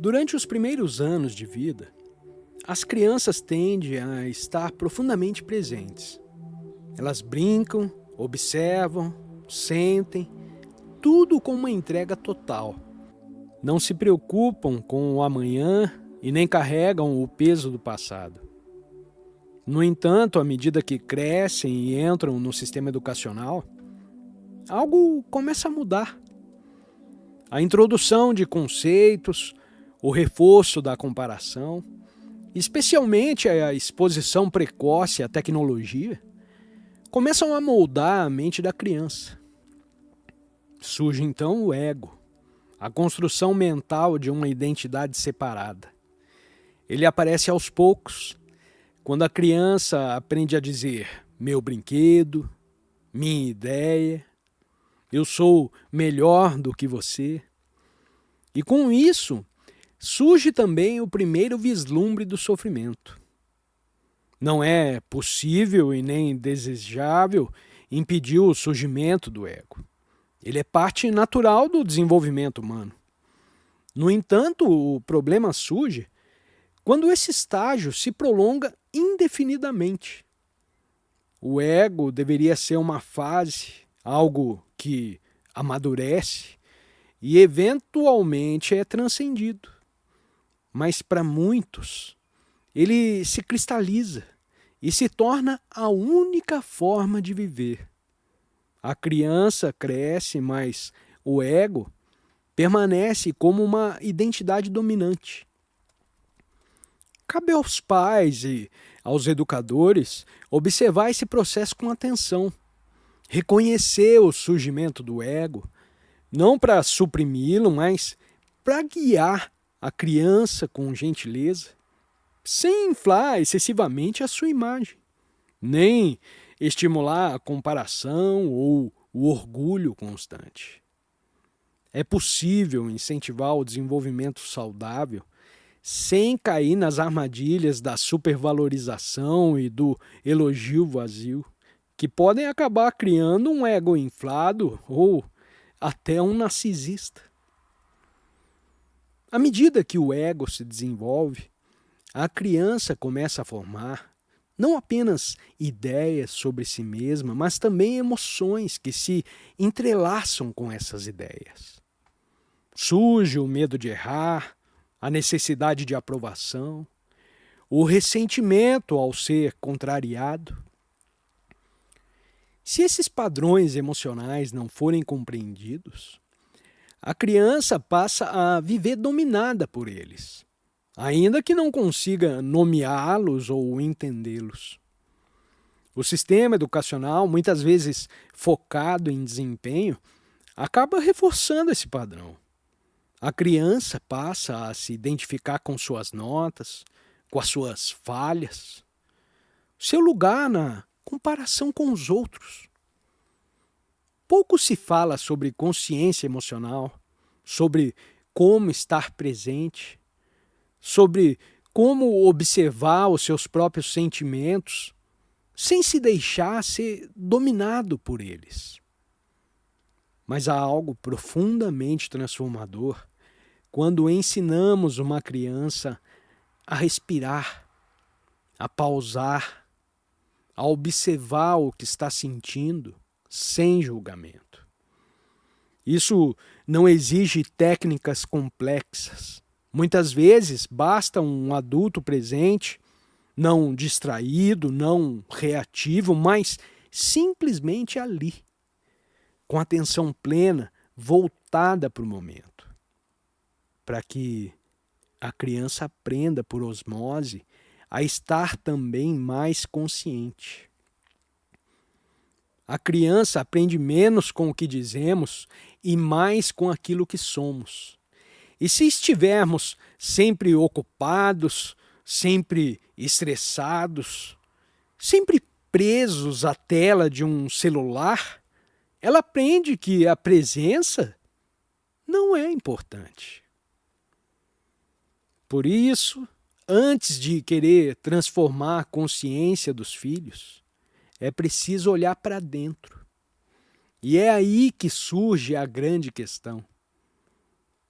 Durante os primeiros anos de vida, as crianças tendem a estar profundamente presentes. Elas brincam, observam, sentem, tudo com uma entrega total. Não se preocupam com o amanhã e nem carregam o peso do passado. No entanto, à medida que crescem e entram no sistema educacional, algo começa a mudar. A introdução de conceitos, o reforço da comparação, especialmente a exposição precoce à tecnologia, começam a moldar a mente da criança. Surge então o ego, a construção mental de uma identidade separada. Ele aparece aos poucos, quando a criança aprende a dizer meu brinquedo, minha ideia, eu sou melhor do que você. E com isso, surge também o primeiro vislumbre do sofrimento. Não é possível e nem desejável impedir o surgimento do ego. Ele é parte natural do desenvolvimento humano. No entanto, o problema surge quando esse estágio se prolonga indefinidamente. O ego deveria ser uma fase, algo que amadurece e eventualmente é transcendido. Mas para muitos, ele se cristaliza e se torna a única forma de viver. A criança cresce, mas o ego permanece como uma identidade dominante. Cabe aos pais e aos educadores observar esse processo com atenção, reconhecer o surgimento do ego, não para suprimi-lo, mas para guiar a criança com gentileza, sem inflar excessivamente a sua imagem, nem estimular a comparação ou o orgulho constante. É possível incentivar o desenvolvimento saudável sem cair nas armadilhas da supervalorização e do elogio vazio, que podem acabar criando um ego inflado ou até um narcisista. À medida que o ego se desenvolve, a criança começa a formar não apenas ideias sobre si mesma, mas também emoções que se entrelaçam com essas ideias. Surge o medo de errar, a necessidade de aprovação, o ressentimento ao ser contrariado. Se esses padrões emocionais não forem compreendidos, a criança passa a viver dominada por eles, ainda que não consiga nomeá-los ou entendê-los. O sistema educacional, muitas vezes focado em desempenho, acaba reforçando esse padrão. A criança passa a se identificar com suas notas, com as suas falhas, seu lugar na comparação com os outros. Pouco se fala sobre consciência emocional, sobre como estar presente, sobre como observar os seus próprios sentimentos, sem se deixar ser dominado por eles. Mas há algo profundamente transformador quando ensinamos uma criança a respirar, a pausar, a observar o que está sentindo, sem julgamento. Isso não exige técnicas complexas. Muitas vezes basta um adulto presente, não distraído, não reativo, mas simplesmente ali, com atenção plena, voltada para o momento, para que a criança aprenda por osmose a estar também mais consciente. A criança aprende menos com o que dizemos e mais com aquilo que somos. E se estivermos sempre ocupados, sempre estressados, sempre presos à tela de um celular, ela aprende que a presença não é importante. Por isso, antes de querer transformar a consciência dos filhos, é preciso olhar para dentro. E é aí que surge a grande questão.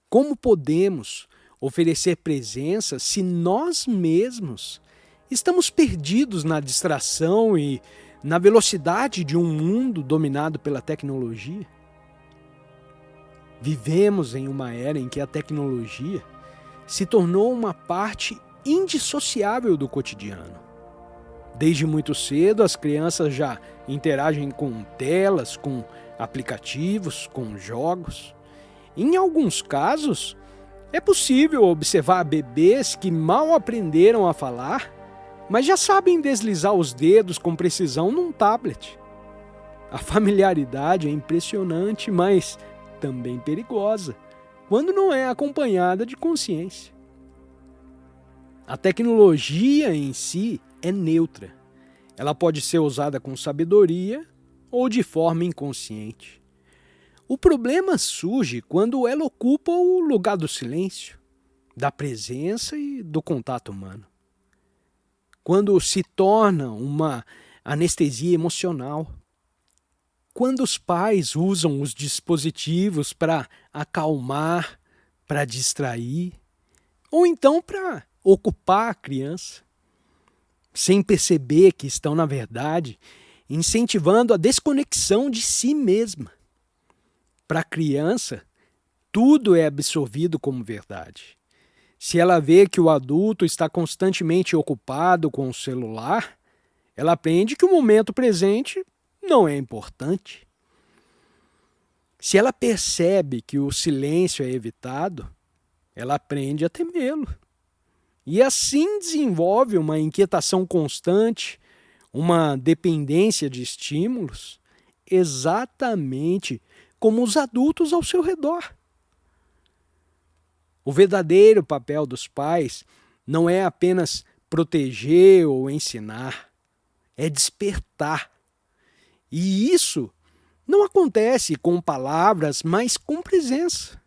Como podemos oferecer presença se nós mesmos estamos perdidos na distração e na velocidade de um mundo dominado pela tecnologia? Vivemos em uma era em que a tecnologia se tornou uma parte indissociável do cotidiano. Desde muito cedo, as crianças já interagem com telas, com aplicativos, com jogos. Em alguns casos, é possível observar bebês que mal aprenderam a falar, mas já sabem deslizar os dedos com precisão num tablet. A familiaridade é impressionante, mas também perigosa, quando não é acompanhada de consciência. A tecnologia em si é neutra. Ela pode ser usada com sabedoria ou de forma inconsciente. O problema surge quando ela ocupa o lugar do silêncio, da presença e do contato humano. Quando se torna uma anestesia emocional. Quando os pais usam os dispositivos para acalmar, para distrair, ou então para ocupar a criança, sem perceber que estão, na verdade, incentivando a desconexão de si mesma. Para a criança, tudo é absorvido como verdade. Se ela vê que o adulto está constantemente ocupado com o celular, ela aprende que o momento presente não é importante. Se ela percebe que o silêncio é evitado, ela aprende a temê-lo. E assim desenvolve uma inquietação constante, uma dependência de estímulos, exatamente como os adultos ao seu redor. O verdadeiro papel dos pais não é apenas proteger ou ensinar, é despertar. E isso não acontece com palavras, mas com presença.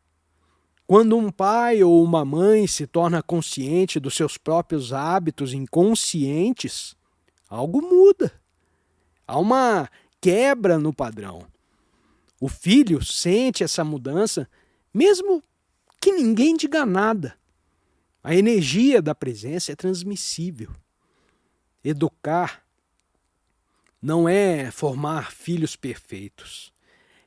Quando um pai ou uma mãe se torna consciente dos seus próprios hábitos inconscientes, algo muda. Há uma quebra no padrão. O filho sente essa mudança, mesmo que ninguém diga nada. A energia da presença é transmissível. Educar não é formar filhos perfeitos.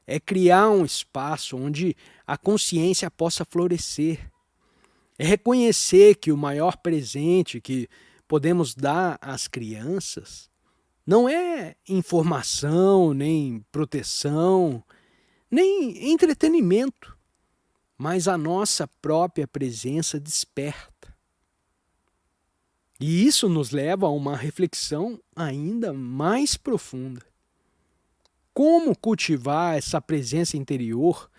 É criar um espaço onde a consciência possa florescer. É reconhecer que o maior presente que podemos dar às crianças não é informação, nem proteção, nem entretenimento, mas a nossa própria presença desperta. E isso nos leva a uma reflexão ainda mais profunda. Como cultivar essa presença interior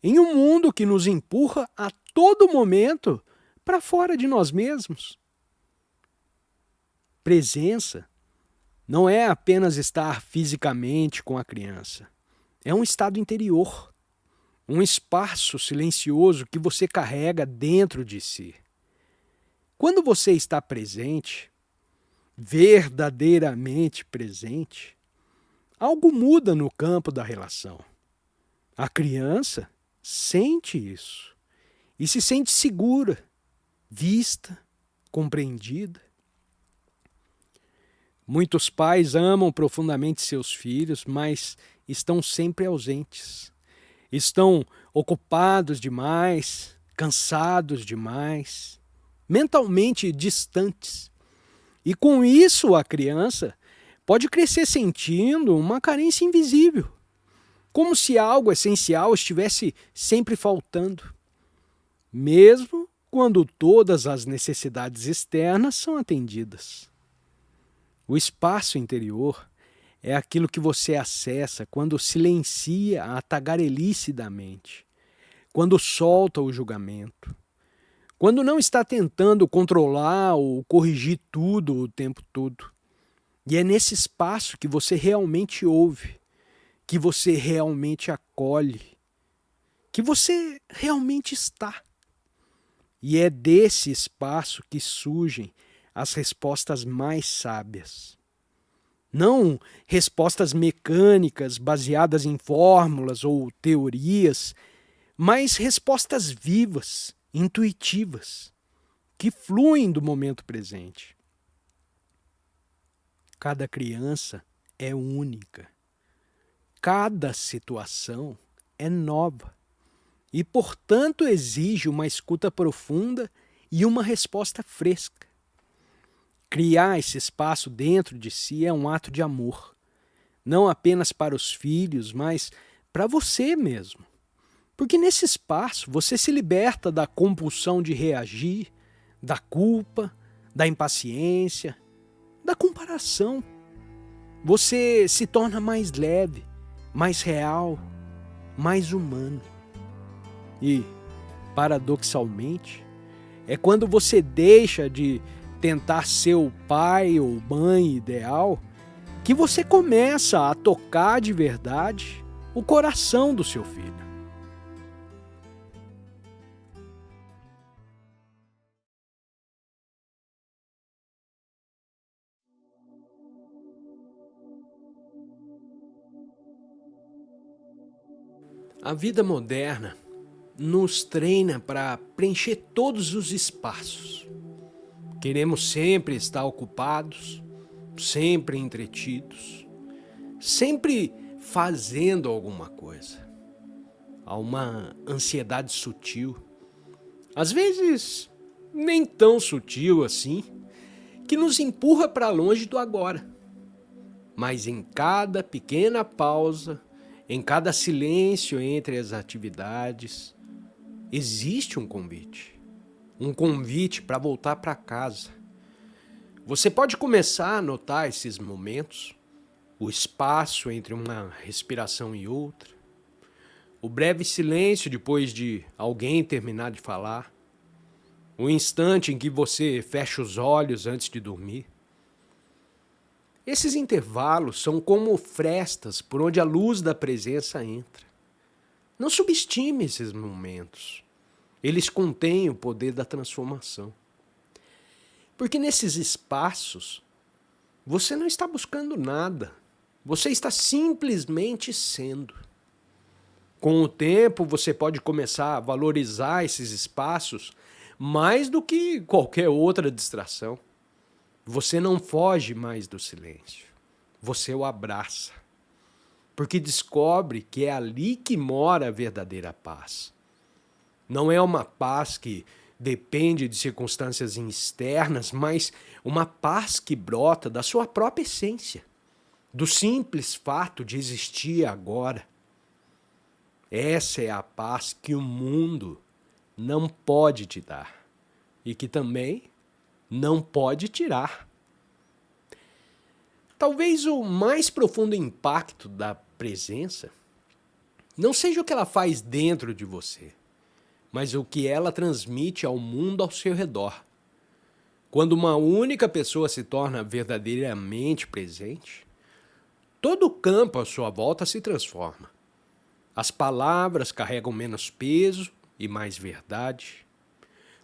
em um mundo que nos empurra a todo momento para fora de nós mesmos? Presença não é apenas estar fisicamente com a criança. É um estado interior, um espaço silencioso que você carrega dentro de si. Quando você está presente, verdadeiramente presente, algo muda no campo da relação. A criança sente isso e se sente segura, vista, compreendida. Muitos pais amam profundamente seus filhos, mas estão sempre ausentes. Estão ocupados demais, cansados demais, mentalmente distantes. E com isso a criança pode crescer sentindo uma carência invisível, como se algo essencial estivesse sempre faltando, mesmo quando todas as necessidades externas são atendidas. O espaço interior é aquilo que você acessa quando silencia a tagarelice da mente, quando solta o julgamento, quando não está tentando controlar ou corrigir tudo o tempo todo. E é nesse espaço que você realmente ouve, que você realmente acolhe, que você realmente está. E é desse espaço que surgem as respostas mais sábias. Não respostas mecânicas baseadas em fórmulas ou teorias, mas respostas vivas, intuitivas, que fluem do momento presente. Cada criança é única. Cada situação é nova e, portanto, exige uma escuta profunda e uma resposta fresca. Criar esse espaço dentro de si é um ato de amor, não apenas para os filhos, mas para você mesmo. Porque nesse espaço você se liberta da compulsão de reagir, da culpa, da impaciência, da comparação. Você se torna mais leve, mais real, mais humano. E, paradoxalmente, é quando você deixa de tentar ser o pai ou mãe ideal que você começa a tocar de verdade o coração do seu filho. A vida moderna nos treina para preencher todos os espaços. Queremos sempre estar ocupados, sempre entretidos, sempre fazendo alguma coisa. Há uma ansiedade sutil, às vezes nem tão sutil assim, que nos empurra para longe do agora. Mas em cada pequena pausa, em cada silêncio entre as atividades, existe um convite. Um convite para voltar para casa. Você pode começar a notar esses momentos, o espaço entre uma respiração e outra, o breve silêncio depois de alguém terminar de falar, o instante em que você fecha os olhos antes de dormir. Esses intervalos são como frestas por onde a luz da presença entra. Não subestime esses momentos. Eles contêm o poder da transformação. Porque nesses espaços, você não está buscando nada. Você está simplesmente sendo. Com o tempo, você pode começar a valorizar esses espaços mais do que qualquer outra distração. Você não foge mais do silêncio. Você o abraça. Porque descobre que é ali que mora a verdadeira paz. Não é uma paz que depende de circunstâncias externas, mas uma paz que brota da sua própria essência, do simples fato de existir agora. Essa é a paz que o mundo não pode te dar e que também não pode tirar. Talvez o mais profundo impacto da presença não seja o que ela faz dentro de você, mas o que ela transmite ao mundo ao seu redor. Quando uma única pessoa se torna verdadeiramente presente, todo o campo à sua volta se transforma. As palavras carregam menos peso e mais verdade.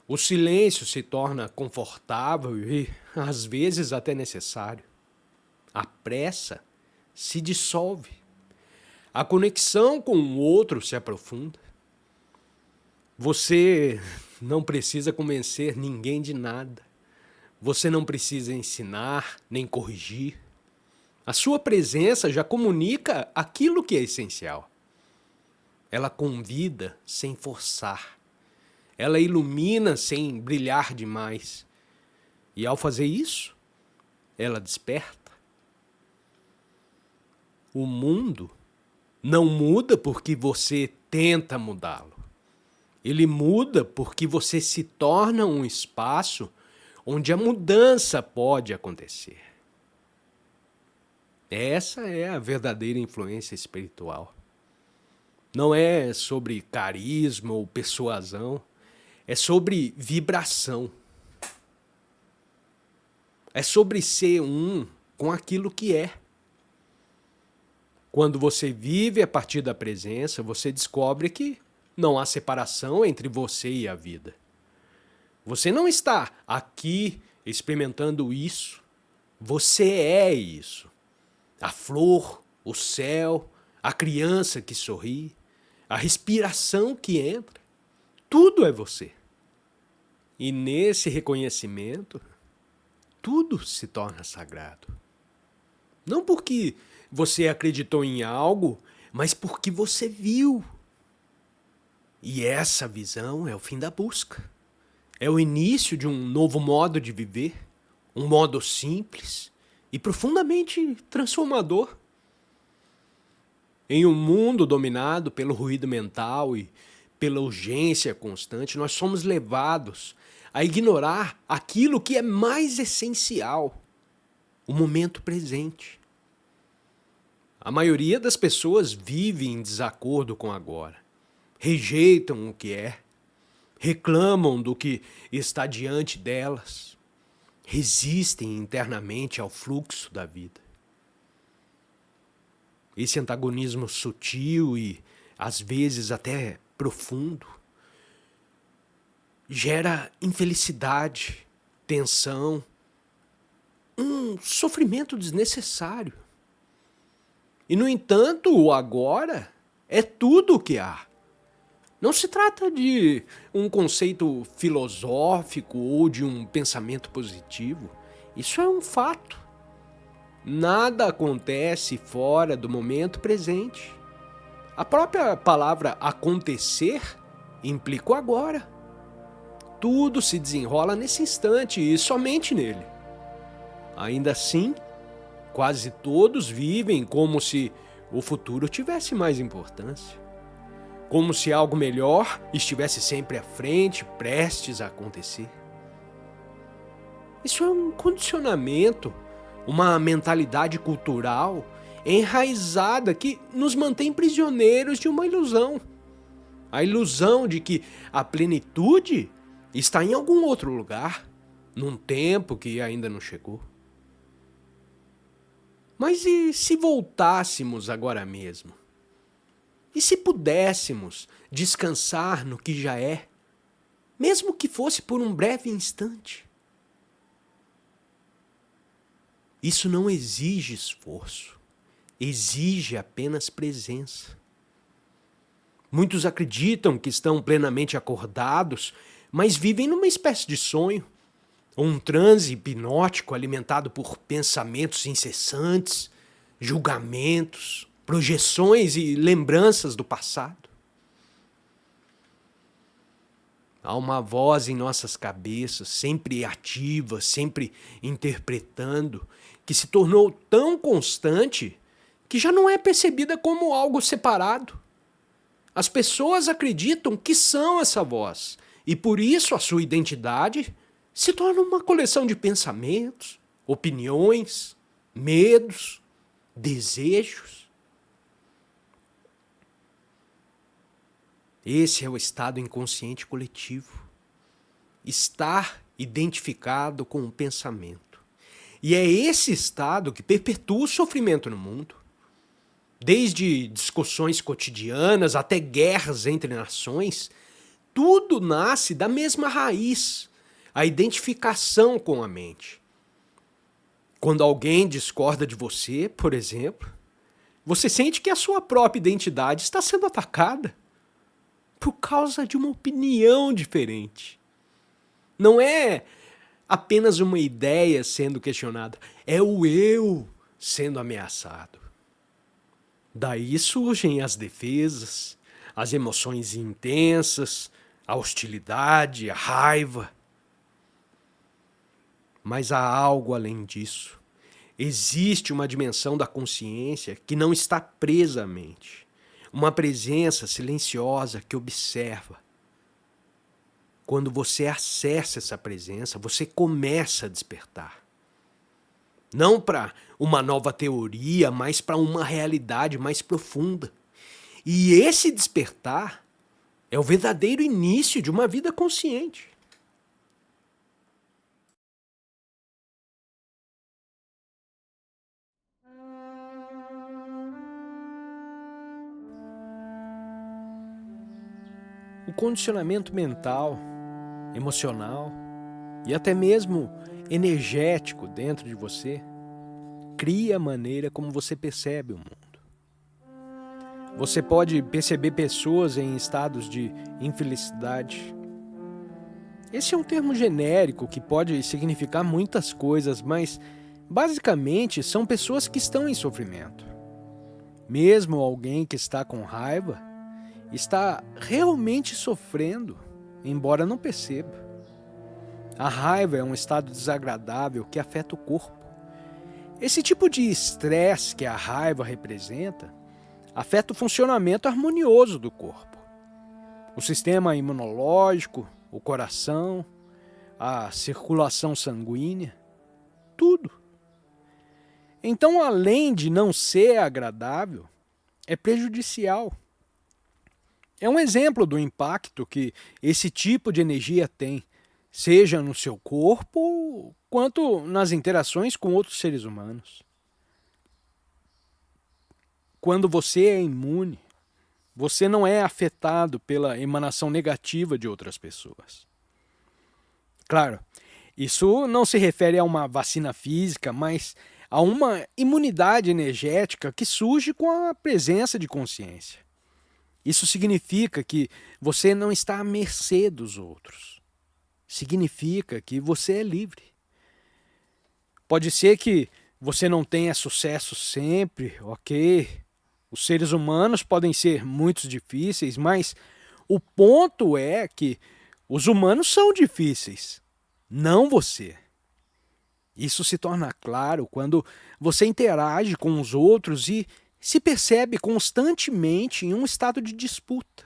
O silêncio se torna confortável e, às vezes, até necessário. A pressa se dissolve. A conexão com o outro se aprofunda. Você não precisa convencer ninguém de nada. Você não precisa ensinar nem corrigir. A sua presença já comunica aquilo que é essencial. Ela convida sem forçar. Ela ilumina sem brilhar demais. E ao fazer isso, ela desperta. O mundo não muda porque você tenta mudá-lo. Ele muda porque você se torna um espaço onde a mudança pode acontecer. Essa é a verdadeira influência espiritual. Não é sobre carisma ou persuasão, é sobre vibração. É sobre ser um com aquilo que é. Quando você vive a partir da presença, você descobre que não há separação entre você e a vida. Você não está aqui experimentando isso. Você é isso. A flor, o céu, a criança que sorri, a respiração que entra. Tudo é você. E nesse reconhecimento, tudo se torna sagrado. Não porque você acreditou em algo, mas porque você viu. E essa visão é o fim da busca. É o início de um novo modo de viver, um modo simples e profundamente transformador. Em um mundo dominado pelo ruído mental e pela urgência constante, nós somos levados a ignorar aquilo que é mais essencial, o momento presente. A maioria das pessoas vive em desacordo com o agora, rejeitam o que é, reclamam do que está diante delas, resistem internamente ao fluxo da vida. Esse antagonismo sutil e, às vezes, até profundo, gera infelicidade, tensão, um sofrimento desnecessário. E, no entanto, o agora é tudo o que há. Não se trata de um conceito filosófico ou de um pensamento positivo. Isso é um fato. Nada acontece fora do momento presente. A própria palavra acontecer implica o agora. Tudo se desenrola nesse instante e somente nele. Ainda assim, quase todos vivem como se o futuro tivesse mais importância. Como se algo melhor estivesse sempre à frente, prestes a acontecer. Isso é um condicionamento, uma mentalidade cultural enraizada que nos mantém prisioneiros de uma ilusão. A ilusão de que a plenitude está em algum outro lugar, num tempo que ainda não chegou. Mas e se voltássemos agora mesmo? E se pudéssemos descansar no que já é, mesmo que fosse por um breve instante? Isso não exige esforço, exige apenas presença. Muitos acreditam que estão plenamente acordados, mas vivem numa espécie de sonho, ou um transe hipnótico alimentado por pensamentos incessantes, julgamentos, projeções e lembranças do passado. Há uma voz em nossas cabeças, sempre ativa, sempre interpretando, que se tornou tão constante que já não é percebida como algo separado. As pessoas acreditam que são essa voz, e por isso a sua identidade se torna uma coleção de pensamentos, opiniões, medos, desejos. Esse é o estado inconsciente coletivo. Estar identificado com o pensamento. E é esse estado que perpetua o sofrimento no mundo. Desde discussões cotidianas até guerras entre nações, tudo nasce da mesma raiz, a identificação com a mente. Quando alguém discorda de você, por exemplo, você sente que a sua própria identidade está sendo atacada por causa de uma opinião diferente. Não é apenas uma ideia sendo questionada, é o eu sendo ameaçado. Daí surgem as defesas, as emoções intensas, a hostilidade, a raiva. Mas há algo além disso. Existe uma dimensão da consciência que não está presa à mente. Uma presença silenciosa que observa. Quando você acessa essa presença, você começa a despertar. Não para uma nova teoria, mas para uma realidade mais profunda. E esse despertar é o verdadeiro início de uma vida consciente. O condicionamento mental, emocional e até mesmo energético dentro de você cria a maneira como você percebe o mundo. Você pode perceber pessoas em estados de infelicidade, Esse é um termo genérico que pode significar muitas coisas, mas basicamente são pessoas que estão em sofrimento. Mesmo alguém que está com raiva está realmente sofrendo, embora não perceba. A raiva é um estado desagradável que afeta o corpo. Esse tipo de estresse que a raiva representa afeta o funcionamento harmonioso do corpo. O sistema imunológico, o coração, a circulação sanguínea, tudo. Então, além de não ser agradável, é prejudicial. É um exemplo do impacto que esse tipo de energia tem, seja no seu corpo, quanto nas interações com outros seres humanos. Quando você é imune, você não é afetado pela emanação negativa de outras pessoas. Claro, isso não se refere a uma vacina física, mas a uma imunidade energética que surge com a presença de consciência. Isso significa que você não está à mercê dos outros. Significa que você é livre. Pode ser que você não tenha sucesso sempre, ok? Os seres humanos podem ser muito difíceis, mas o ponto é que os humanos são difíceis, não você. Isso se torna claro quando você interage com os outros e se percebe constantemente em um estado de disputa.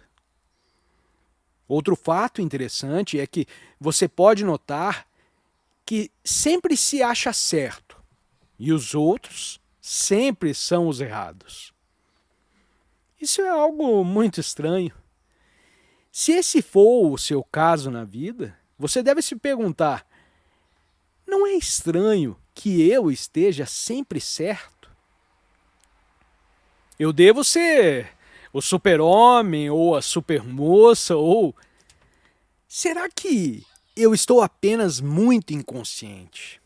Outro fato interessante é que você pode notar que sempre se acha certo e os outros sempre são os errados. Isso é algo muito estranho. Se esse for o seu caso na vida, você deve se perguntar: não é estranho que eu esteja sempre certo? Eu devo ser o super-homem ou a super-moça, ou será que eu estou apenas muito inconsciente?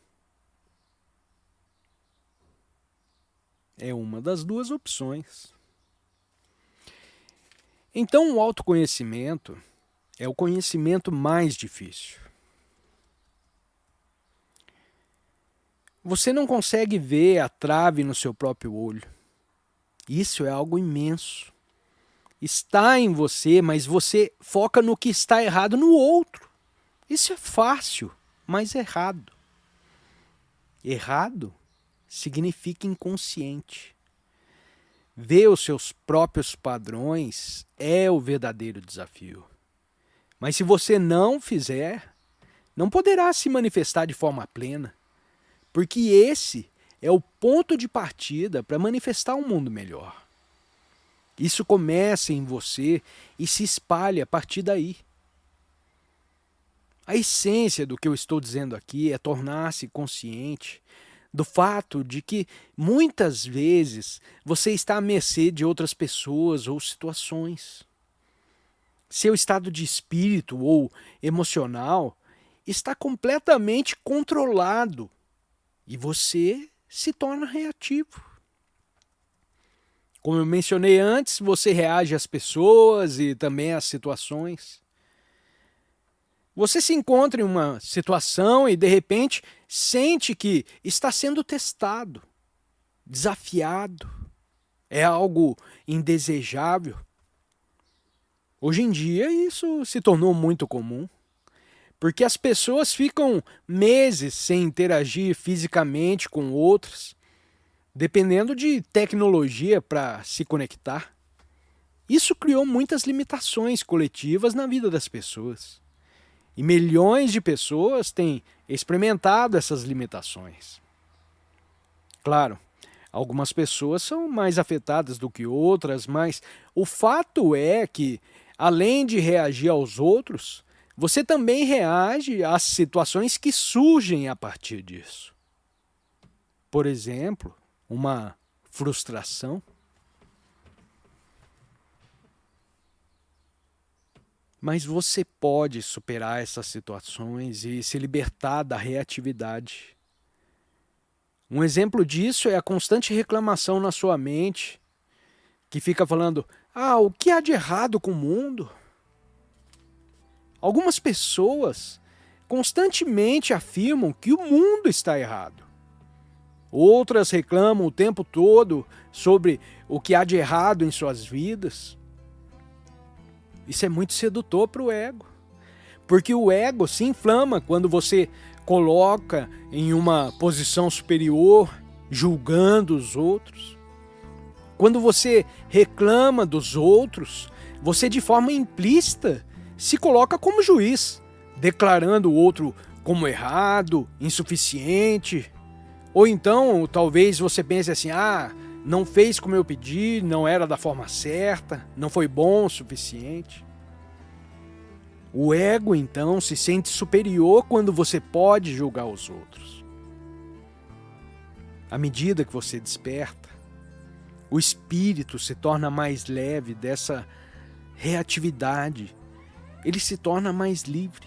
É uma das duas opções. Então, o autoconhecimento é o conhecimento mais difícil. Você não consegue ver a trave no seu próprio olho. Isso é algo imenso. Está em você, mas você foca no que está errado no outro. Isso é fácil, mas errado. Errado significa inconsciente. Ver os seus próprios padrões é o verdadeiro desafio. Mas se você não fizer, não poderá se manifestar de forma plena, porque esse é o ponto de partida para manifestar um mundo melhor. Isso começa em você e se espalha a partir daí. A essência do que eu estou dizendo aqui é tornar-se consciente do fato de que muitas vezes você está à mercê de outras pessoas ou situações. Seu estado de espírito ou emocional está completamente controlado e você se torna reativo. Como eu mencionei antes, você reage às pessoas e também às situações. Você se encontra em uma situação e, de repente, sente que está sendo testado, desafiado. É algo indesejável. Hoje em dia, isso se tornou muito comum, porque as pessoas ficam meses sem interagir fisicamente com outras, dependendo de tecnologia para se conectar. Isso criou muitas limitações coletivas na vida das pessoas. E milhões de pessoas têm experimentado essas limitações. Claro, algumas pessoas são mais afetadas do que outras, mas o fato é que, além de reagir aos outros, você também reage às situações que surgem a partir disso. Por exemplo, uma frustração. Mas você pode superar essas situações e se libertar da reatividade. Um exemplo disso é a constante reclamação na sua mente, que fica falando: o que há de errado com o mundo? Algumas pessoas constantemente afirmam que o mundo está errado. Outras reclamam o tempo todo sobre o que há de errado em suas vidas. Isso é muito sedutor para o ego, porque o ego se inflama quando você coloca em uma posição superior, julgando os outros. Quando você reclama dos outros, você de forma implícita se coloca como juiz, declarando o outro como errado, insuficiente. Ou então, talvez você pense assim, não fez como eu pedi, não era da forma certa, não foi bom o suficiente. O ego, então, se sente superior quando você pode julgar os outros. À medida que você desperta, o espírito se torna mais leve dessa reatividade. Ele se torna mais livre.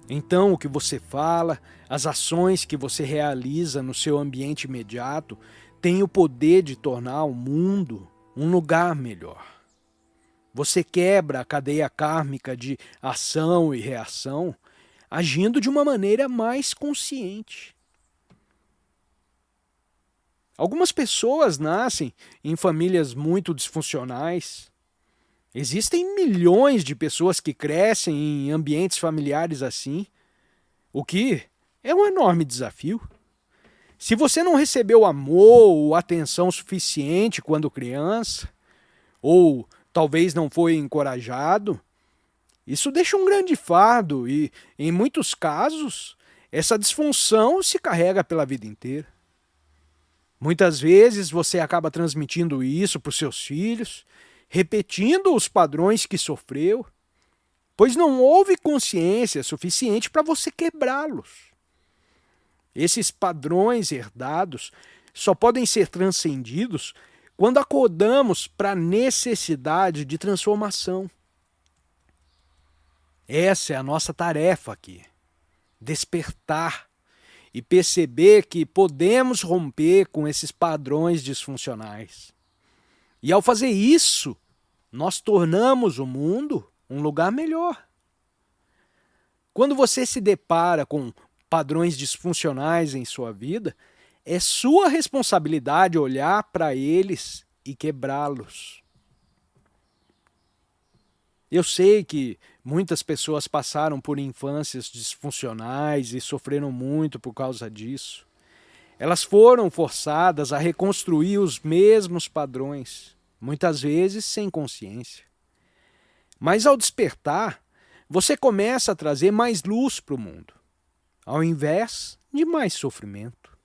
Então, o que você fala, as ações que você realiza no seu ambiente imediato, têm o poder de tornar o mundo um lugar melhor. Você quebra a cadeia kármica de ação e reação, agindo de uma maneira mais consciente. Algumas pessoas nascem em famílias muito disfuncionais. Existem milhões de pessoas que crescem em ambientes familiares assim, o que é um enorme desafio. Se você não recebeu amor ou atenção suficiente quando criança, ou talvez não foi encorajado, isso deixa um grande fardo e, em muitos casos, essa disfunção se carrega pela vida inteira. Muitas vezes você acaba transmitindo isso para os seus filhos, repetindo os padrões que sofreu, pois não houve consciência suficiente para você quebrá-los. Esses padrões herdados só podem ser transcendidos quando acordamos para a necessidade de transformação. Essa é a nossa tarefa aqui, despertar e perceber que podemos romper com esses padrões disfuncionais. E ao fazer isso, nós tornamos o mundo um lugar melhor. Quando você se depara com padrões disfuncionais em sua vida, é sua responsabilidade olhar para eles e quebrá-los. Eu sei que muitas pessoas passaram por infâncias disfuncionais e sofreram muito por causa disso. Elas foram forçadas a reconstruir os mesmos padrões, muitas vezes sem consciência. Mas ao despertar, você começa a trazer mais luz para o mundo, ao invés de mais sofrimento.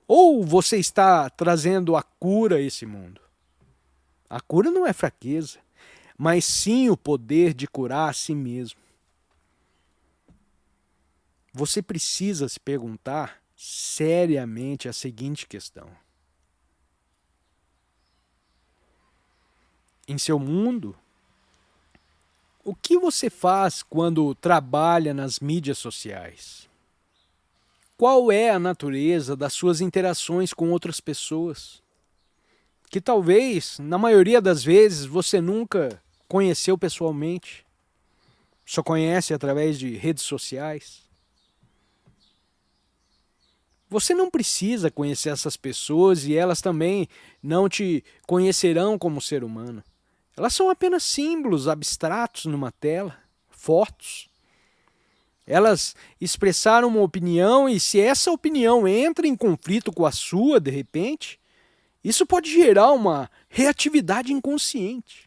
Ou você está trazendo a cura a esse mundo? A cura não é fraqueza, mas sim o poder de curar a si mesmo. Você precisa se perguntar seriamente a seguinte questão: em seu mundo, o que você faz quando trabalha nas mídias sociais? Qual é a natureza das suas interações com outras pessoas? Que talvez, na maioria das vezes, você nunca conheceu pessoalmente, só conhece através de redes sociais. Você não precisa conhecer essas pessoas e elas também não te conhecerão como ser humano. Elas são apenas símbolos abstratos numa tela, fotos. Elas expressaram uma opinião e se essa opinião entra em conflito com a sua, de repente, isso pode gerar uma reatividade inconsciente.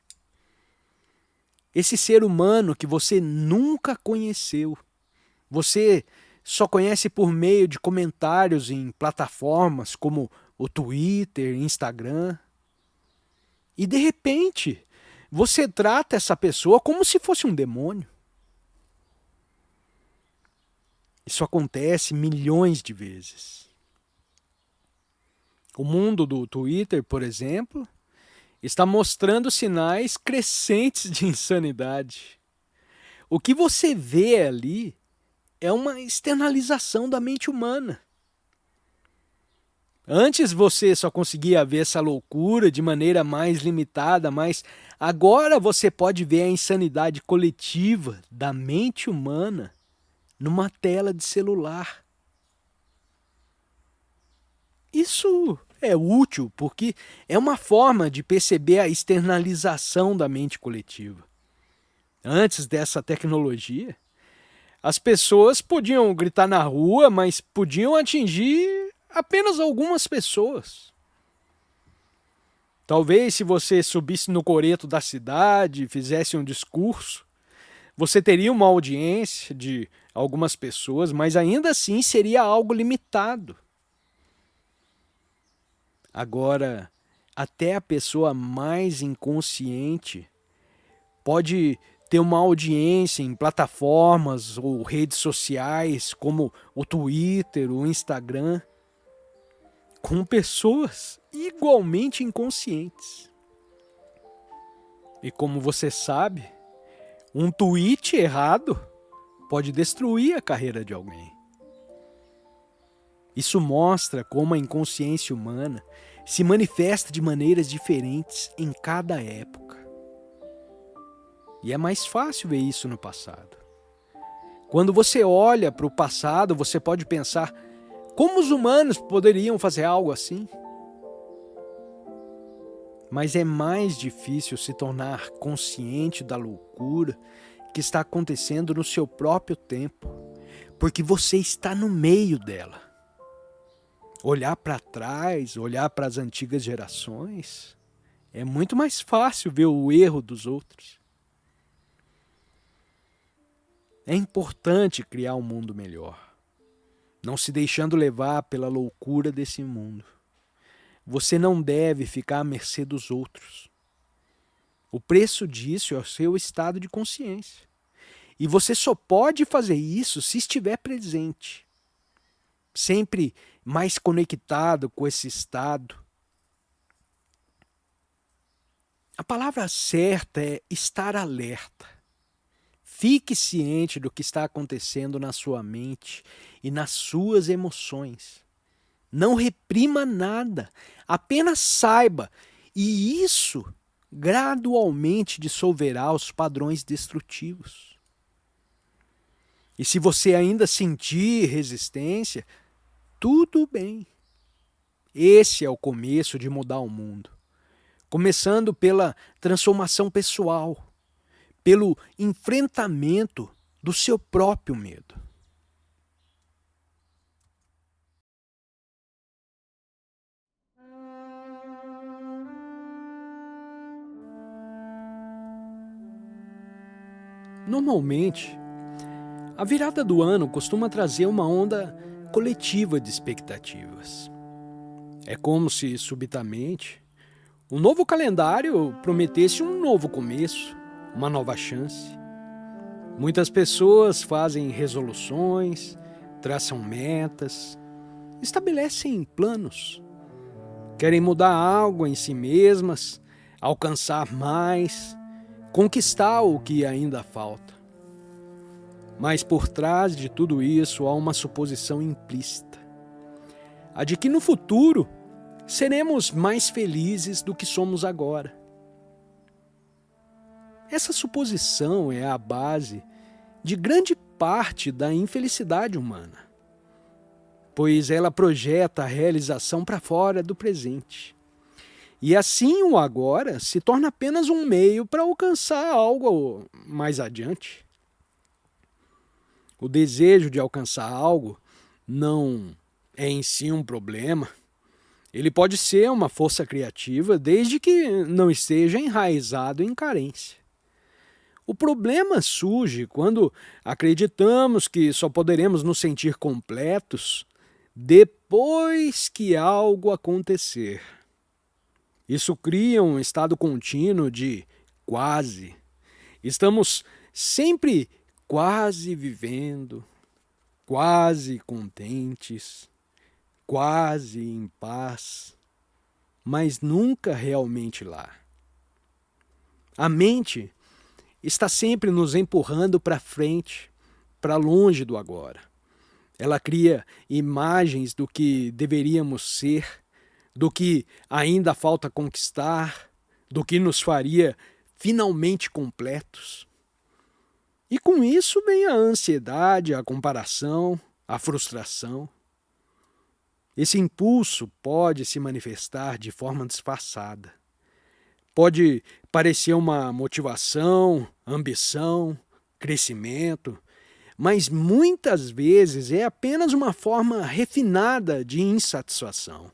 Esse ser humano que você nunca conheceu, você só conhece por meio de comentários em plataformas como o Twitter, Instagram. E de repente, você trata essa pessoa como se fosse um demônio. Isso acontece milhões de vezes. O mundo do Twitter, por exemplo, está mostrando sinais crescentes de insanidade. O que você vê ali é uma externalização da mente humana. Antes você só conseguia ver essa loucura de maneira mais limitada, mas agora você pode ver a insanidade coletiva da mente humana numa tela de celular. Isso é útil porque é uma forma de perceber a externalização da mente coletiva. Antes dessa tecnologia, as pessoas podiam gritar na rua, mas podiam atingir apenas algumas pessoas. Talvez se você subisse no coreto da cidade e fizesse um discurso, você teria uma audiência de algumas pessoas, mas ainda assim seria algo limitado. Agora, até a pessoa mais inconsciente pode ter uma audiência em plataformas ou redes sociais como o Twitter, o Instagram, com pessoas igualmente inconscientes. E como você sabe, um tweet errado pode destruir a carreira de alguém. Isso mostra como a inconsciência humana se manifesta de maneiras diferentes em cada época. E é mais fácil ver isso no passado. Quando você olha para o passado, você pode pensar: como os humanos poderiam fazer algo assim? Mas é mais difícil se tornar consciente da loucura que está acontecendo no seu próprio tempo, porque você está no meio dela. Olhar para trás, olhar para as antigas gerações, é muito mais fácil ver o erro dos outros. É importante criar um mundo melhor, não se deixando levar pela loucura desse mundo. Você não deve ficar à mercê dos outros. O preço disso é o seu estado de consciência. E você só pode fazer isso se estiver presente, sempre mais conectado com esse estado. A palavra certa é estar alerta. Fique ciente do que está acontecendo na sua mente e nas suas emoções. Não reprima nada, apenas saiba, e isso gradualmente dissolverá os padrões destrutivos. E se você ainda sentir resistência, tudo bem. Esse é o começo de mudar o mundo. Começando pela transformação pessoal, pelo enfrentamento do seu próprio medo. Normalmente, a virada do ano costuma trazer uma onda coletiva de expectativas. É como se, subitamente, o novo calendário prometesse um novo começo, uma nova chance. Muitas pessoas fazem resoluções, traçam metas, estabelecem planos. Querem mudar algo em si mesmas, alcançar mais, conquistar o que ainda falta. Mas por trás de tudo isso há uma suposição implícita: a de que no futuro seremos mais felizes do que somos agora. Essa suposição é a base de grande parte da infelicidade humana, pois ela projeta a realização para fora do presente. E assim o agora se torna apenas um meio para alcançar algo mais adiante. O desejo de alcançar algo não é em si um problema. Ele pode ser uma força criativa desde que não esteja enraizado em carência. O problema surge quando acreditamos que só poderemos nos sentir completos depois que algo acontecer. Isso cria um estado contínuo de quase. Estamos sempre quase vivendo, quase contentes, quase em paz, mas nunca realmente lá. A mente está sempre nos empurrando para frente, para longe do agora. Ela cria imagens do que deveríamos ser, do que ainda falta conquistar, do que nos faria finalmente completos. E com isso vem a ansiedade, a comparação, a frustração. Esse impulso pode se manifestar de forma disfarçada. Pode parecer uma motivação, ambição, crescimento, mas muitas vezes é apenas uma forma refinada de insatisfação.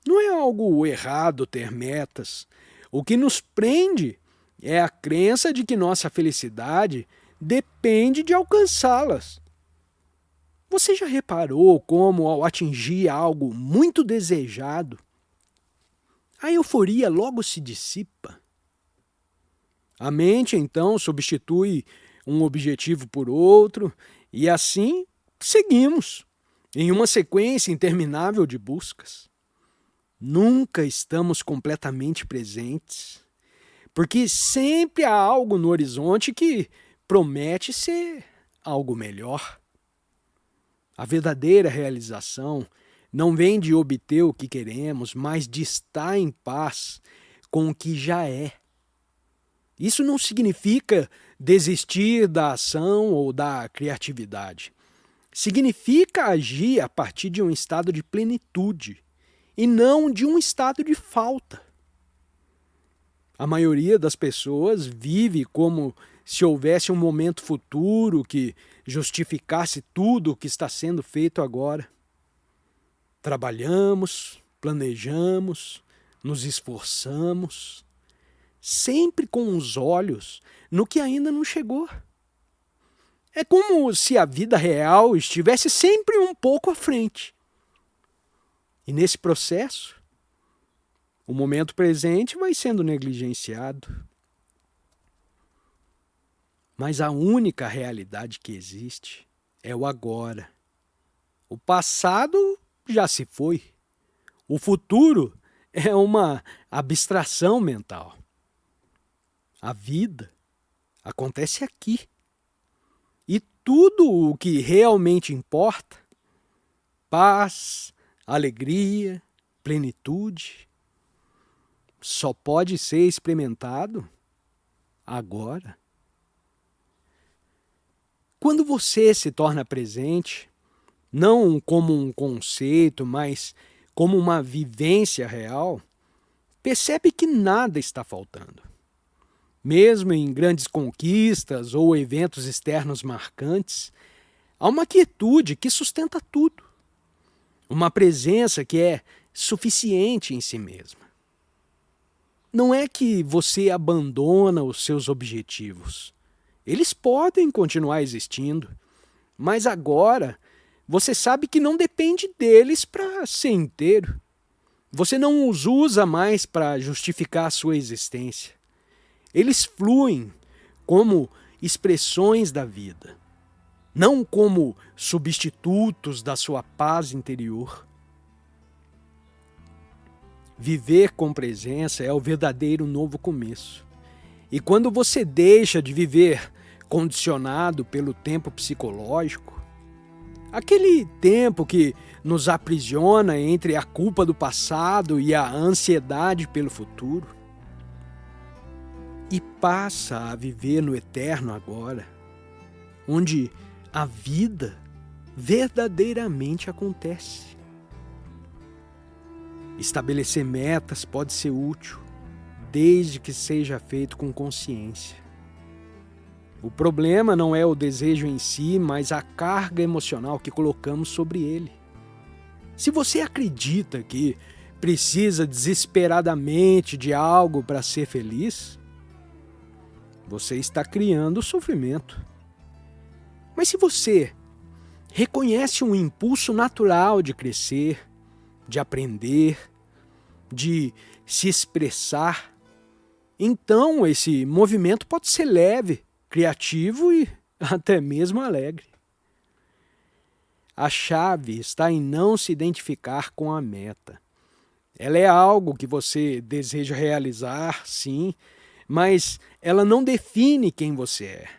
Não é algo errado ter metas. O que nos prende é a crença de que nossa felicidade depende de alcançá-las. Você já reparou como, ao atingir algo muito desejado, a euforia logo se dissipa? A mente, então, substitui um objetivo por outro e assim seguimos em uma sequência interminável de buscas. Nunca estamos completamente presentes, porque sempre há algo no horizonte que promete ser algo melhor. A verdadeira realização não vem de obter o que queremos, mas de estar em paz com o que já é. Isso não significa desistir da ação ou da criatividade. Significa agir a partir de um estado de plenitude e não de um estado de falta. A maioria das pessoas vive como se houvesse um momento futuro que justificasse tudo o que está sendo feito agora. Trabalhamos, planejamos, nos esforçamos, sempre com os olhos no que ainda não chegou. É como se a vida real estivesse sempre um pouco à frente. E nesse processo, o momento presente vai sendo negligenciado. Mas a única realidade que existe é o agora. O passado já se foi. O futuro é uma abstração mental. A vida acontece aqui. E tudo o que realmente importa, paz, alegria, plenitude, só pode ser experimentado agora. Quando você se torna presente, não como um conceito, mas como uma vivência real, percebe que nada está faltando. Mesmo em grandes conquistas ou eventos externos marcantes, há uma quietude que sustenta tudo. Uma presença que é suficiente em si mesma. Não é que você abandona os seus objetivos. Eles podem continuar existindo, mas agora você sabe que não depende deles para ser inteiro. Você não os usa mais para justificar a sua existência. Eles fluem como expressões da vida, não como substitutos da sua paz interior. Viver com presença é o verdadeiro novo começo. E quando você deixa de viver condicionado pelo tempo psicológico, aquele tempo que nos aprisiona entre a culpa do passado e a ansiedade pelo futuro, e passa a viver no eterno agora, onde a vida verdadeiramente acontece. Estabelecer metas pode ser útil, desde que seja feito com consciência. O problema não é o desejo em si, mas a carga emocional que colocamos sobre ele. Se você acredita que precisa desesperadamente de algo para ser feliz, você está criando sofrimento. Mas se você reconhece um impulso natural de crescer, de aprender, de se expressar, então esse movimento pode ser leve, criativo e até mesmo alegre. A chave está em não se identificar com a meta. Ela é algo que você deseja realizar, sim, mas ela não define quem você é.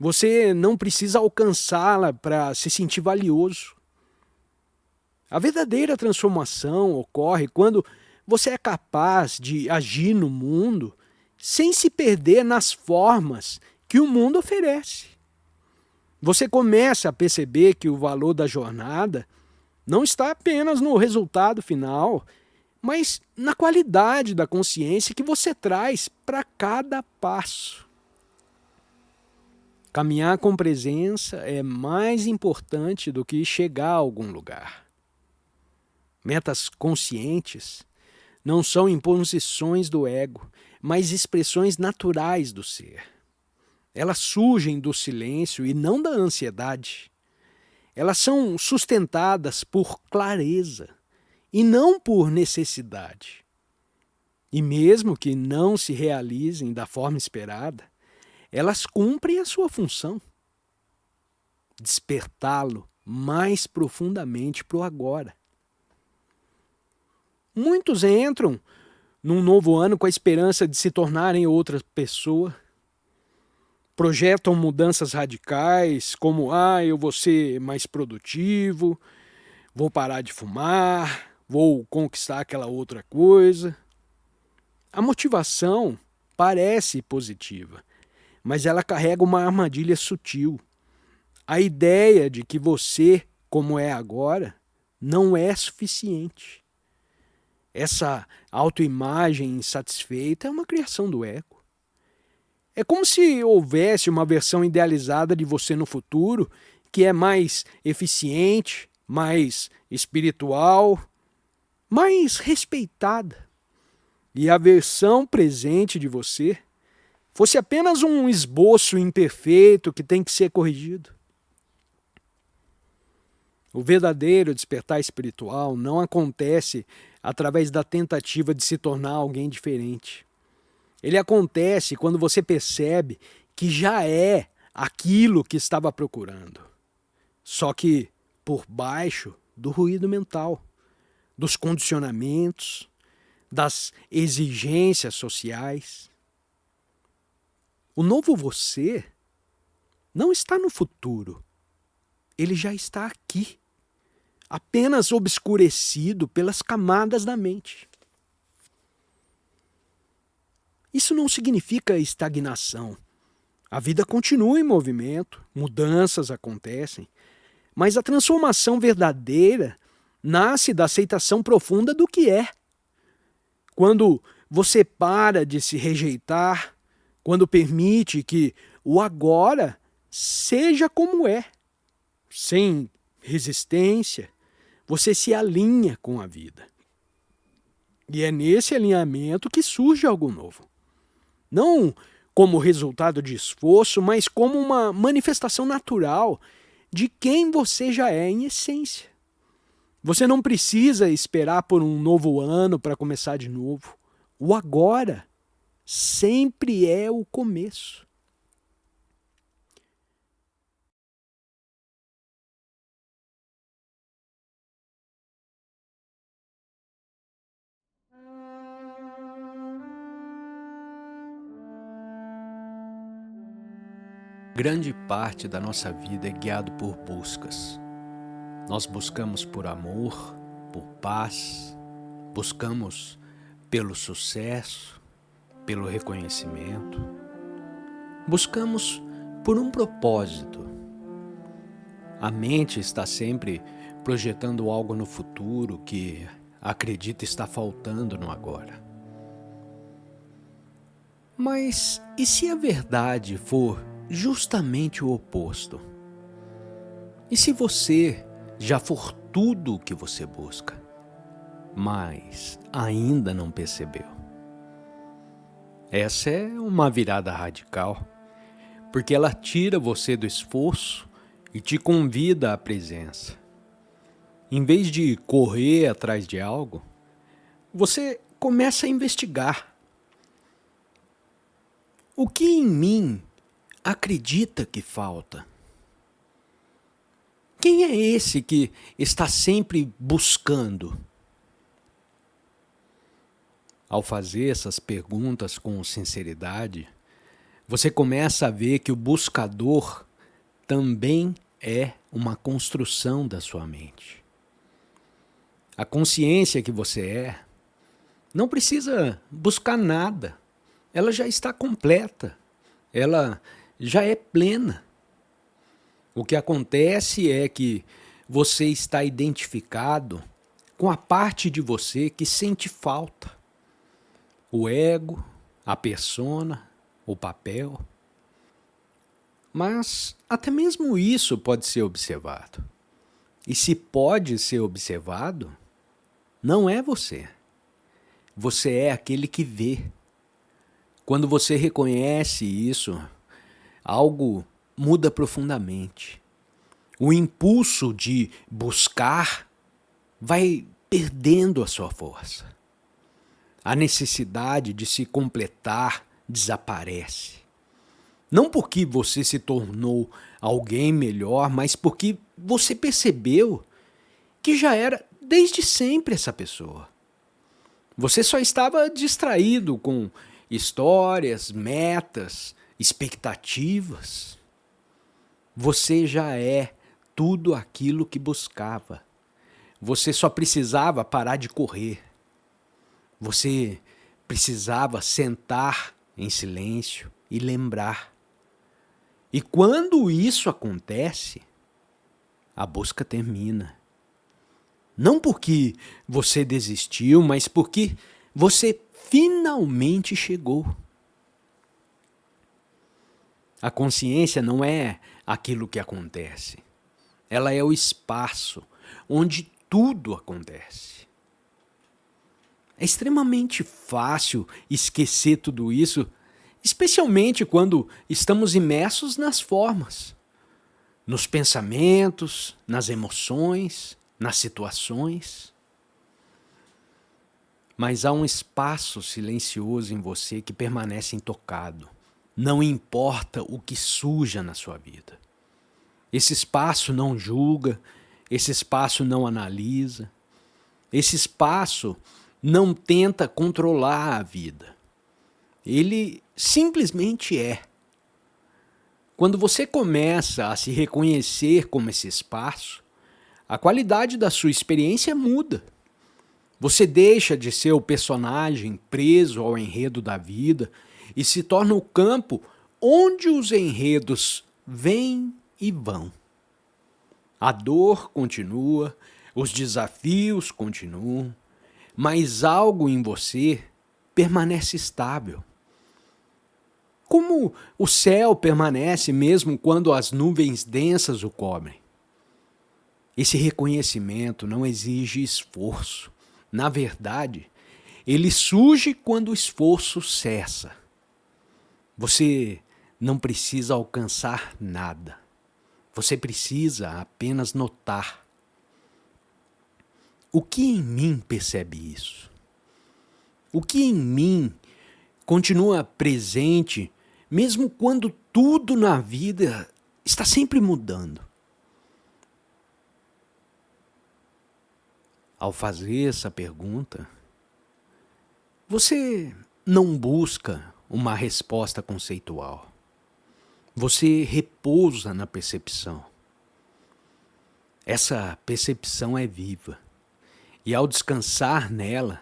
Você não precisa alcançá-la para se sentir valioso. A verdadeira transformação ocorre quando você é capaz de agir no mundo sem se perder nas formas que o mundo oferece. Você começa a perceber que o valor da jornada não está apenas no resultado final, mas na qualidade da consciência que você traz para cada passo. Caminhar com presença é mais importante do que chegar a algum lugar. Metas conscientes não são imposições do ego, mas expressões naturais do ser. Elas surgem do silêncio e não da ansiedade. Elas são sustentadas por clareza e não por necessidade. E mesmo que não se realizem da forma esperada, elas cumprem a sua função: despertá-lo mais profundamente para o agora. Muitos entram num novo ano com a esperança de se tornarem outra pessoa. Projetam mudanças radicais, como eu vou ser mais produtivo, vou parar de fumar, vou conquistar aquela outra coisa. A motivação parece positiva, mas ela carrega uma armadilha sutil. A ideia de que você, como é agora, não é suficiente. Essa autoimagem insatisfeita é uma criação do ego. É como se houvesse uma versão idealizada de você no futuro que é mais eficiente, mais espiritual, mais respeitada. E a versão presente de você fosse apenas um esboço imperfeito que tem que ser corrigido. O verdadeiro despertar espiritual não acontece através da tentativa de se tornar alguém diferente. Ele acontece quando você percebe que já é aquilo que estava procurando, só que por baixo do ruído mental, dos condicionamentos, das exigências sociais. O novo você não está no futuro, ele já está aqui, apenas obscurecido pelas camadas da mente. Isso não significa estagnação. A vida continua em movimento, mudanças acontecem, mas a transformação verdadeira nasce da aceitação profunda do que é. Quando você para de se rejeitar, quando permite que o agora seja como é, sem resistência, você se alinha com a vida. E é nesse alinhamento que surge algo novo. Não como resultado de esforço, mas como uma manifestação natural de quem você já é em essência. Você não precisa esperar por um novo ano para começar de novo. O agora sempre é o começo. Grande parte da nossa vida é guiado por buscas. Nós buscamos por amor, por paz, buscamos pelo sucesso, pelo reconhecimento. Buscamos por um propósito. A mente está sempre projetando algo no futuro que acredita estar faltando no agora. Mas e se a verdade for justamente o oposto? E se você já for tudo o que você busca, mas ainda não percebeu? Essa é uma virada radical, porque ela tira você do esforço e te convida à presença. Em vez de correr atrás de algo, você começa a investigar. O que em mim acredita que falta? Quem é esse que está sempre buscando? Ao fazer essas perguntas com sinceridade, Você começa a ver que o buscador também é uma construção da sua mente. A consciência que você é não precisa buscar nada. Ela já está completa. Ela já é plena. O que acontece é que você está identificado com a parte de você que sente falta. O ego, a persona, o papel. Mas até mesmo isso pode ser observado. E se pode ser observado, não é você. Você é aquele que vê. Quando você reconhece isso, algo muda profundamente. O impulso de buscar vai perdendo a sua força. A necessidade de se completar desaparece. Não porque você se tornou alguém melhor, mas porque você percebeu que já era desde sempre essa pessoa. Você só estava distraído com histórias, metas, expectativas. Você já é tudo aquilo que buscava. Você só precisava parar de correr. Você precisava sentar em silêncio e lembrar. E quando isso acontece, a busca termina. Não porque você desistiu, mas porque você finalmente chegou. A consciência não é aquilo que acontece. Ela é o espaço onde tudo acontece. É extremamente fácil esquecer tudo isso, especialmente quando estamos imersos nas formas, nos pensamentos, nas emoções, nas situações. Mas há um espaço silencioso em você que permanece intocado. Não importa o que surja na sua vida. Esse espaço não julga, esse espaço não analisa, esse espaço não tenta controlar a vida. Ele simplesmente é. Quando você começa a se reconhecer como esse espaço, a qualidade da sua experiência muda. Você deixa de ser o personagem preso ao enredo da vida e se torna o campo onde os enredos vêm e vão. A dor continua, os desafios continuam, mas algo em você permanece estável. Como o céu permanece mesmo quando as nuvens densas o cobrem. Esse reconhecimento não exige esforço. Na verdade, ele surge quando o esforço cessa. Você não precisa alcançar nada. Você precisa apenas notar. O que em mim percebe isso? O que em mim continua presente mesmo quando tudo na vida está sempre mudando? Ao fazer essa pergunta, você não busca uma resposta conceitual. Você repousa na percepção. Essa percepção é viva. E ao descansar nela,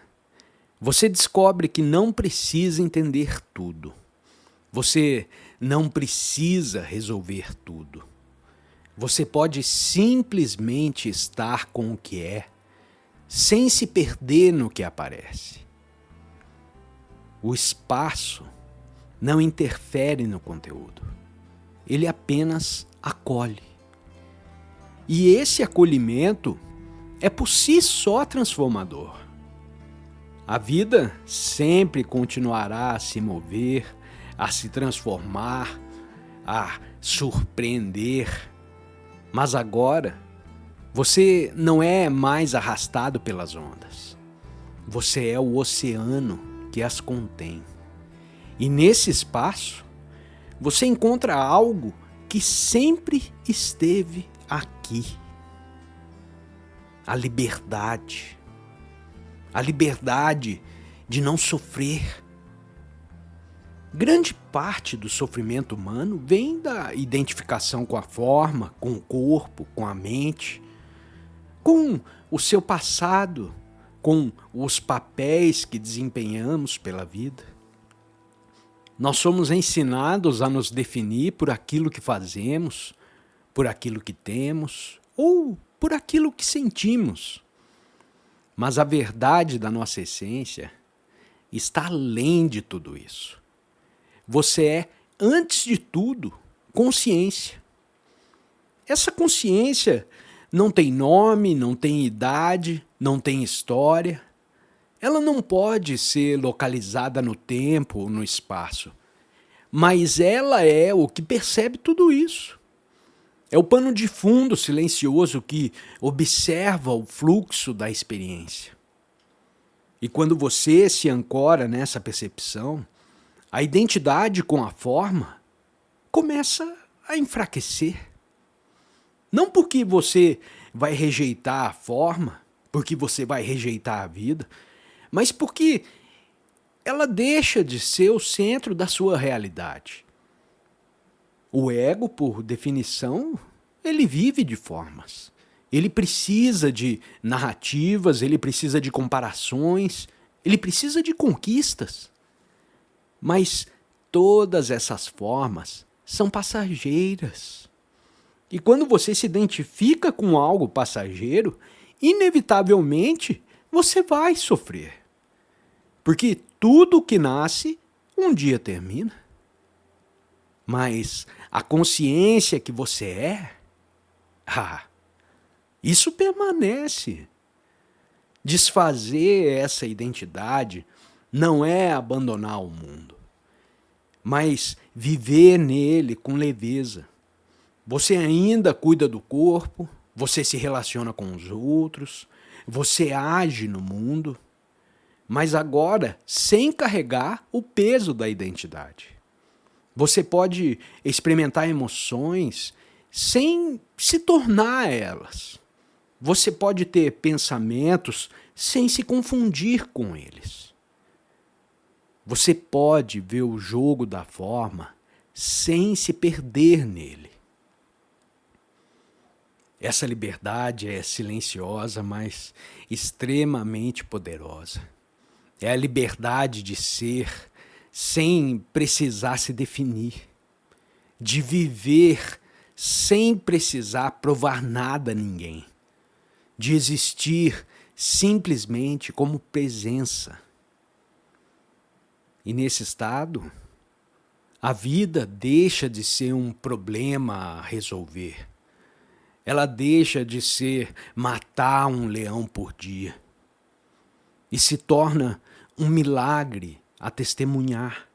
você descobre que não precisa entender tudo. Você não precisa resolver tudo. Você pode simplesmente estar com o que é, sem se perder no que aparece. O espaço não interfere no conteúdo. Ele apenas acolhe. E esse acolhimento é por si só transformador. A vida sempre continuará a se mover, a se transformar, a surpreender. Mas agora, você não é mais arrastado pelas ondas. Você é o oceano que as contém. E nesse espaço, você encontra algo que sempre esteve aqui. A liberdade. A liberdade de não sofrer. Grande parte do sofrimento humano vem da identificação com a forma, com o corpo, com a mente, com o seu passado, com os papéis que desempenhamos pela vida. Nós somos ensinados a nos definir por aquilo que fazemos, por aquilo que temos ou por aquilo que sentimos. Mas a verdade da nossa essência está além de tudo isso. Você é, antes de tudo, consciência. Essa consciência não tem nome, não tem idade, não tem história. Ela não pode ser localizada no tempo ou no espaço. Mas ela é o que percebe tudo isso. É o pano de fundo silencioso que observa o fluxo da experiência. E quando você se ancora nessa percepção, a identidade com a forma começa a enfraquecer. Não porque você vai rejeitar a forma, porque você vai rejeitar a vida, mas porque ela deixa de ser o centro da sua realidade. O ego, por definição, ele vive de formas. Ele precisa de narrativas, ele precisa de comparações, ele precisa de conquistas. Mas todas essas formas são passageiras. E quando você se identifica com algo passageiro, inevitavelmente você vai sofrer. Porque tudo que nasce, um dia termina. Mas a consciência que você é, isso permanece. Desfazer essa identidade não é abandonar o mundo, mas viver nele com leveza. Você ainda cuida do corpo, você se relaciona com os outros, você age no mundo, mas agora sem carregar o peso da identidade. Você pode experimentar emoções sem se tornar elas. Você pode ter pensamentos sem se confundir com eles. Você pode ver o jogo da forma sem se perder nele. Essa liberdade é silenciosa, mas extremamente poderosa. É a liberdade de ser sem precisar se definir, de viver sem precisar provar nada a ninguém, de existir simplesmente como presença. E nesse estado, a vida deixa de ser um problema a resolver. Ela deixa de ser matar um leão por dia e se torna um milagre a testemunhar.